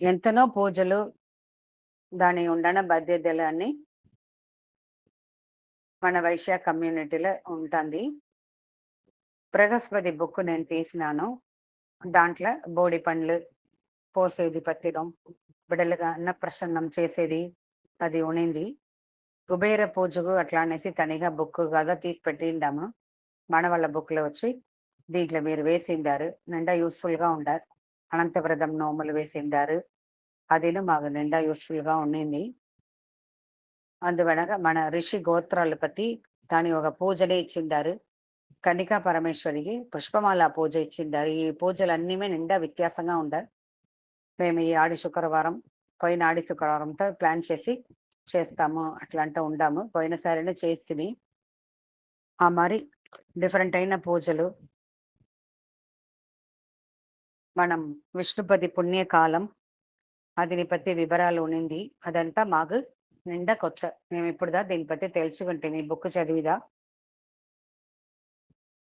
ఎంతనో పూజలు, దాని ఉండన బాధ్యతలు అన్నీ మన వైశ్య కమ్యూనిటీలో ఉంటుంది. బృహస్పతి బుక్ నేను తీసినాను. దాంట్లో బోడి పండ్లు పోసేది పత్తిలం, బిడ్డలుగా అన్నప్రసన్నం చేసేది అది ఉనింది. కుబేర పూజకు అట్లా అనేసి తనిగా బుక్ కదా తీసి పెట్టిండాము. మనవళ్ళ బుక్లో వచ్చి దీంట్లో మీరు వేసిండారు. నిండా యూస్ఫుల్గా ఉండారు. అనంతవ్రతం నోములు వేసిండారు. అదిను మాకు నిండా యూస్ఫుల్గా ఉండింది. అందువలన మన ఋషి గోత్రాలు బట్టి దాని ఒక పూజలే ఇచ్చిండారు. కనికా పరమేశ్వరికి పుష్పమాల పూజ ఇచ్చిండారు. ఈ పూజలన్నీ నిండా వ్యత్యాసంగా ఉండారు. మేము ఈ ఆడి శుక్రవారం పోయిన ఆడి శుక్రవారంతో ప్లాన్ చేసి చేస్తాము అట్లా ఉండాము. పోయినసారినే చేసి ఆ మరి డిఫరెంట్ అయిన పూజలు మనం విష్ణుపతి పుణ్యకాలం అదిని పத்தி వివరాలు ఉనింది. అదంతా మాకు నిండా కొత్త. మేము ఇప్పుడుదా దీని పத்தி తెలుసుకుంటే ఈ బుక్ చదివిదా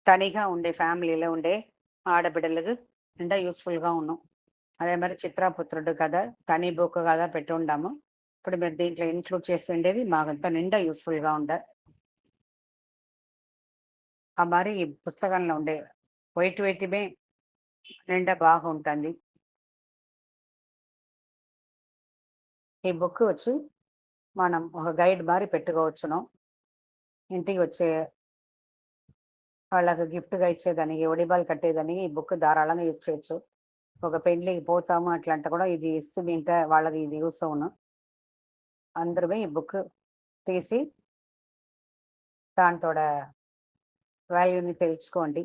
తనిగా ఉండే ఫ్యామిలీలో ఉండే ఆడబిడ్డలకు నిండా యూస్ఫుల్గా ఉన్నాం. అదే మరి చిత్రపుత్రుడు కథ తని బుక్ కదా పెట్టి ఉండాము. ఇప్పుడు మీరు దీంట్లో ఇన్క్లూడ్ చేసి ఉండేది మాకంతా నిండా యూస్ఫుల్గా ఉండాలి. ఆ మరి ఈ పుస్తకంలో ఉండే వైటిమే నిండా బాగుంటుంది. ఈ బుక్ వచ్చి మనం ఒక గైడ్ మారి పెట్టుకోవచ్చును. ఇంటికి వచ్చే వాళ్ళకి గిఫ్ట్గా ఇచ్చేదానికి ఒడిబాలు కట్టేదానికి ఈ బుక్ ధారాళంగా యూజ్ చేయొచ్చు. ఒక పెళ్ళికి పోతాము అట్లంటే కూడా ఇది ఇస్తూ తింటే వాళ్ళకి ఇది యూస్ అవును. అందరూ ఈ బుక్ తీసి దాంతోడ వాల్యూని తెలుసుకోండి.